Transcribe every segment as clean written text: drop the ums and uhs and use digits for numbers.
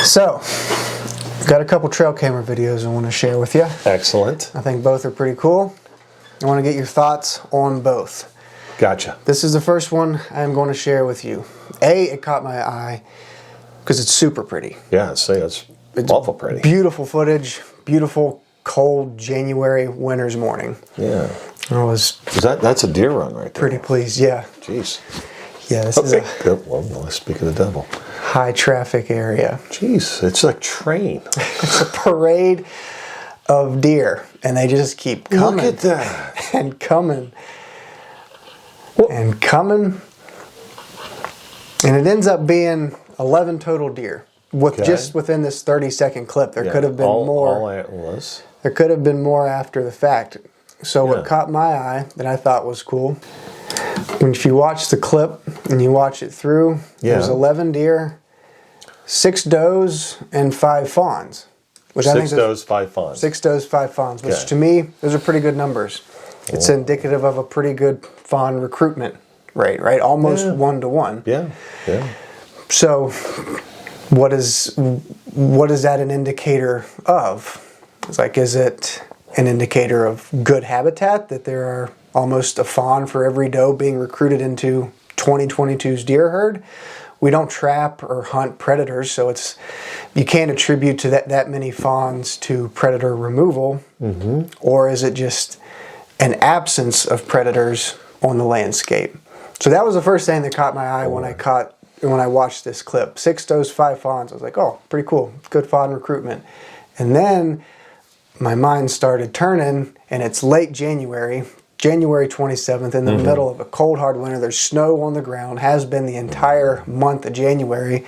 So, got a couple trail camera videos I want to share with you. Excellent. I think both are pretty cool. I want to get your thoughts on both. Gotcha. This is the first one I'm going to share with you. It caught my eye because it's super pretty. Yeah, it's awful pretty. Beautiful footage, beautiful cold January winter's morning. Yeah. That's a deer run right there. Pretty pleased, yeah. Jeez. Yeah, this is a well, let's speak of the devil. high traffic area. Jeez, it's like train. It's a parade of deer, and they just keep coming. Look at that. And coming. And coming. And it ends up being 11 total deer. Just within this 30-second clip. There could have been more. All it was. There could have been more after the fact. So what caught my eye that I thought was cool, if you watch the clip and you watch it through, there's 11 deer, 6 does, and 5 fawns. Which 6 does, 5 fawns. 6 does, 5 fawns, which to me, those are pretty good numbers. It's indicative of a pretty good fawn recruitment rate, right? Almost 1-to-1. Yeah, yeah. So what is that an indicator of? It's like, is it an indicator of good habitat, that there are almost a fawn for every doe being recruited into 2022's deer herd? We don't trap or hunt predators, so you can't attribute to that many fawns to predator removal. Or is it just an absence of predators on the landscape? So that was the first thing that caught my eye when I watched this clip. 6 does, 5 fawns. I was like, oh, pretty cool. Good fawn recruitment. And then my mind started turning, and it's late January 27th, in the middle of a cold, hard winter. There's snow on the ground, has been the entire month of January.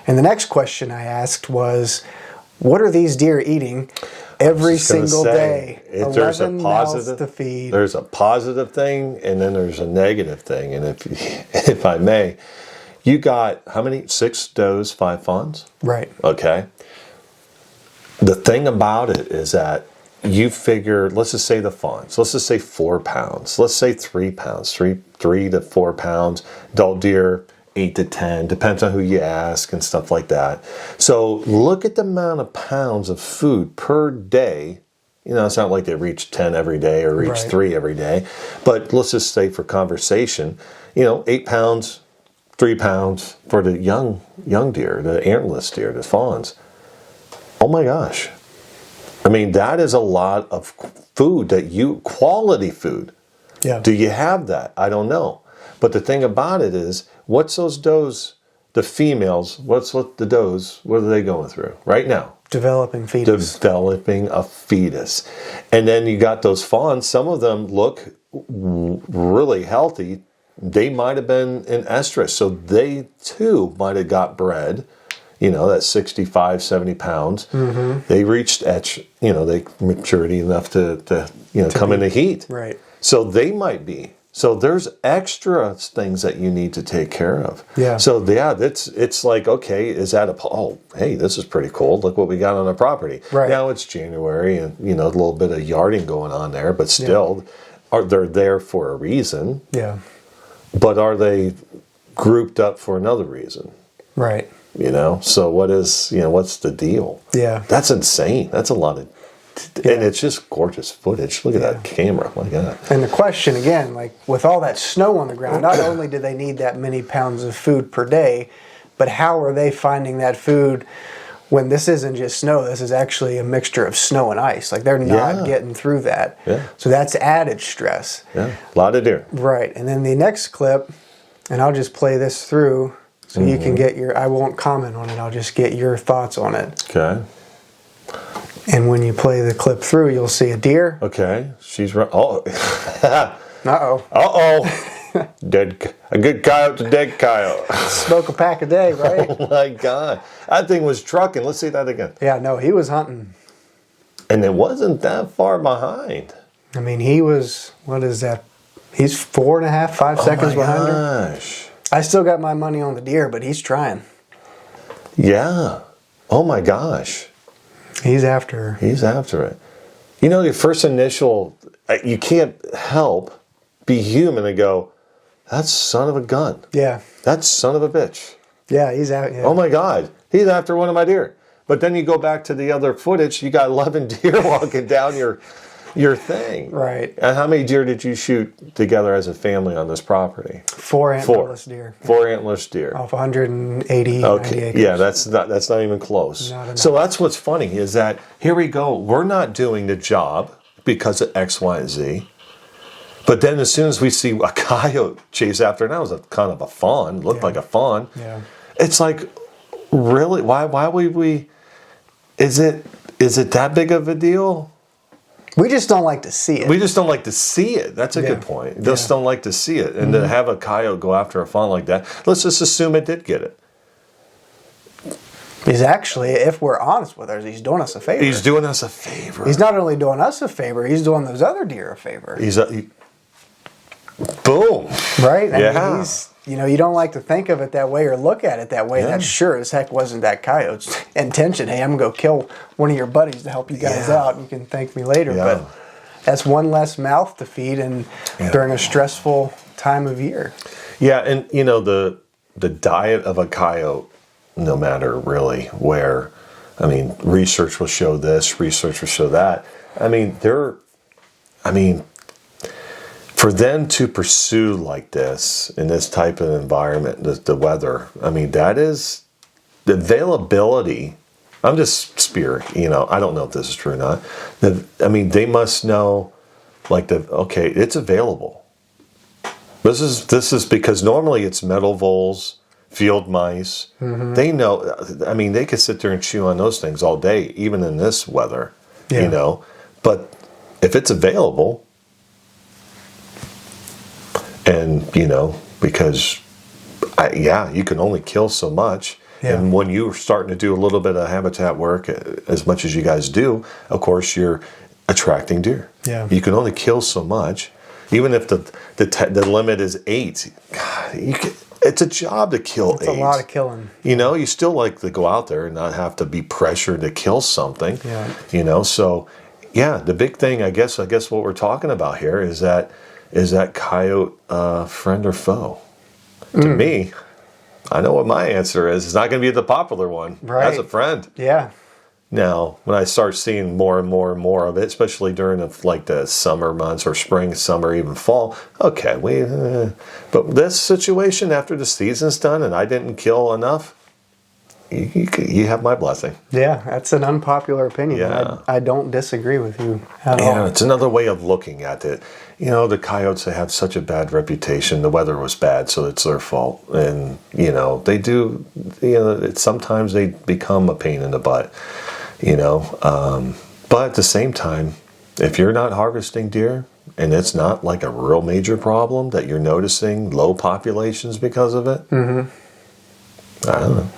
And the next question I asked was, what are these deer eating every single day? There's a mouths to feed. There's a positive thing, and then there's a negative thing. And if I may, you got how many? 6 does, 5 fawns? Right. Okay. The thing about it is that you figure, let's just say the fawns, let's just say 4 pounds, let's say 3 pounds, 3 to 4 pounds, adult deer 8 to 10, depends on who you ask and stuff like that. So look at the amount of pounds of food per day. You know, it's not like they reach 10 every day or reach 3 every day, but let's just say for conversation, 8 pounds, 3 pounds for the young deer, the antlerless deer, the fawns. Oh my gosh. I mean, that is a lot of food quality food. Yeah. Do you have that? I don't know. But the thing about it is, what's those does, the females, what are they going through right now? Developing fetus. Developing a fetus. And then you got those fawns, some of them look really healthy. They might have been in estrus, so they too might have got bred. That's 65, 70 pounds. They reached they maturity enough to come into heat. Right. So they might be. So there's extra things that you need to take care of. Yeah. So it's like, okay, is that hey, this is pretty cool. Look what we got on the property. Right. Now it's January and a little bit of yarding going on there, but still, they're there for a reason. Yeah. But are they grouped up for another reason? Right. So what's the deal? Yeah. That's insane. That's a lot of, and it's just gorgeous footage. Look at that camera. My God. And the question again, like with all that snow on the ground, not only do they need that many pounds of food per day, but how are they finding that food when this isn't just snow? This is actually a mixture of snow and ice. Like they're not getting through that. Yeah. So that's added stress. Yeah. A lot of deer. Right. And then the next clip, and I'll just play this through. So you can get I won't comment on it, I'll just get your thoughts on it. Okay. And when you play the clip through, you'll see a deer. Okay. She's right. Oh. Uh-oh. Uh-oh. A good coyote's a dead coyote. Smoke a pack a day, right? Oh my God. That thing was trucking. Let's see that again. Yeah, no, he was hunting. And it wasn't that far behind. I mean, he was, what is that? He's 4.5, 5 seconds behind her. Gosh. I still got my money on the deer, but he's trying. Yeah. Oh my gosh. He's after her. He's after it. The first initial, you can't help be human and go, that's son of a gun. Yeah. That's son of a bitch. Yeah, he's out. Yeah. Oh my God. He's after one of my deer. But then you go back to the other footage, you got 11 deer walking down your thing. Right. And how many deer did you shoot together as a family on this property? 4 antlerless deer. 4 antlerless deer. Off 180 Okay. acres. Yeah, that's not even close. Not enough. So that's what's funny is that here we go. We're not doing the job because of X, Y, and Z. But then as soon as we see a coyote chase after, and that was a kind of a fawn, looked like a fawn. Yeah. It's like, really? Why would we? Is it that big of a deal? We just don't like to see it. We just don't like to see it. That's a good point. Just don't like to see it. And to have a coyote go after a fawn like that, let's just assume it did get it. He's actually, if we're honest with us, he's doing us a favor. He's doing us a favor. He's not only doing us a favor, he's doing those other deer a favor. Boom. Right? I Yeah. mean, you don't like to think of it that way or look at it that way. Yeah. That sure as heck wasn't that coyote's intention. Hey, I'm going to go kill one of your buddies to help you guys out. You can thank me later. Yeah. But that's one less mouth to feed and during a stressful time of year. Yeah, and the diet of a coyote, no matter really where, I mean, research will show this, research will show that. For them to pursue like this in this type of environment, the weather, I mean, that is the availability. I'm just I don't know if this is true or not. They must know, okay, it's available. This is because normally it's metal voles, field mice. Mm-hmm. They know. I mean, they could sit there and chew on those things all day, even in this weather. Yeah. But if it's available. And, because, you can only kill so much. Yeah. And when you're starting to do a little bit of habitat work, as much as you guys do, of course, you're attracting deer. Yeah. You can only kill so much. Even if the limit is 8, God, it's a job to kill 8. It's a lot of killing. You still like to go out there and not have to be pressured to kill something. Yeah. So, the big thing, I guess what we're talking about here is that coyote friend or foe? To me, I know what my answer is. It's not going to be the popular one. Right. That's a friend. Yeah. Now, when I start seeing more and more and more of it, especially during the summer months or spring, summer, even fall, okay, but this situation after the season's done and I didn't kill enough, you have my blessing. Yeah, that's an unpopular opinion. Yeah. I don't disagree with you at all. Yeah, it's another way of looking at it. The coyotes, they have such a bad reputation. The weather was bad, so it's their fault. And, they do, sometimes they become a pain in the butt, But at the same time, if you're not harvesting deer, and it's not like a real major problem that you're noticing low populations because of it, I don't know.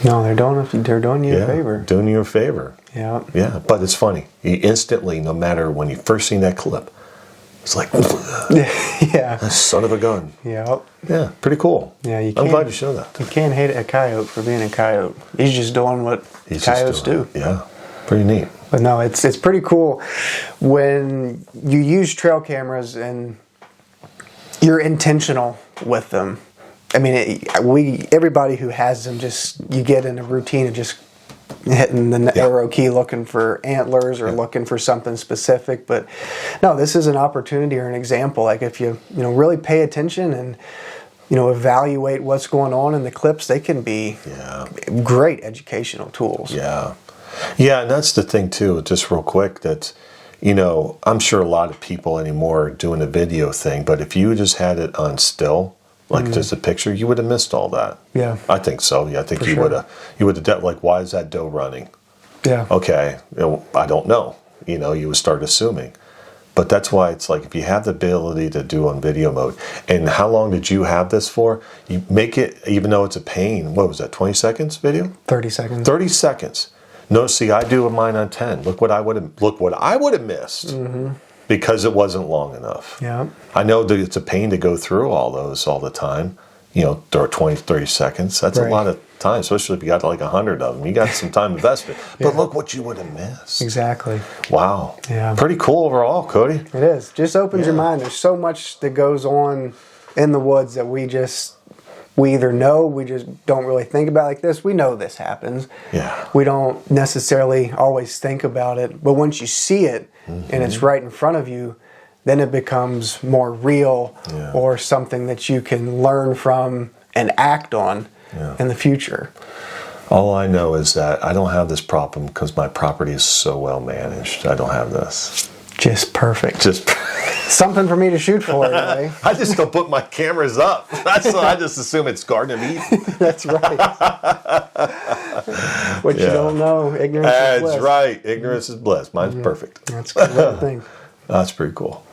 No, they're doing you a favor. Doing you a favor. Yeah. Yeah, but it's funny. You instantly, no matter when you first seen that clip, it's like, yeah, son of a gun. Yeah. Yeah, pretty cool. Yeah, I'm glad you showed that. You can't hate a coyote for being a coyote. He's just doing what coyotes do. Yeah, pretty neat. But no, it's pretty cool when you use trail cameras and you're intentional with them. I mean, everybody who has them, you get in a routine of just hitting the arrow key looking for antlers or looking for something specific. But no, this is an opportunity or an example. Like if you really pay attention and evaluate what's going on in the clips, they can be great educational tools. Yeah. Yeah, and that's the thing too, just real quick, that I'm sure a lot of people anymore are doing a video thing, but if you just had it on still, just a picture, you would have missed all that. Yeah. I think so. Yeah, I think you would have, why is that doe running? Yeah. Okay, I don't know. You would start assuming. But that's why it's like if you have the ability to do on video mode, and how long did you have this for? You make it, even though it's a pain, what was that, 20 seconds video? 30 seconds. 30 seconds. No, see, I do mine on 10. Look what I would have missed. Mm-hmm. Because it wasn't long enough. Yeah. I know that it's a pain to go through all those all the time. 20, 30 seconds. That's a lot of time, especially if you got 100 of them. You got some time invested. But look what you would have missed. Exactly. Wow. Yeah. Pretty cool overall, Cody. It is. Just opens your mind. There's so much that goes on in the woods that we just we either know, we just don't really think about it like this. We know this happens. Yeah. We don't necessarily always think about it, but once you see it and it's right in front of you, then it becomes more real or something that you can learn from and act on in the future. All I know is that I don't have this problem because my property is so well managed. I don't have this. Just perfect. Just something for me to shoot for anyway. I just don't put my cameras up. I just assume it's Garden of Eden. That's right. What you don't know, ignorance is bliss. That's right. Ignorance is bliss. Mine's perfect. That's a good thing. That's pretty cool.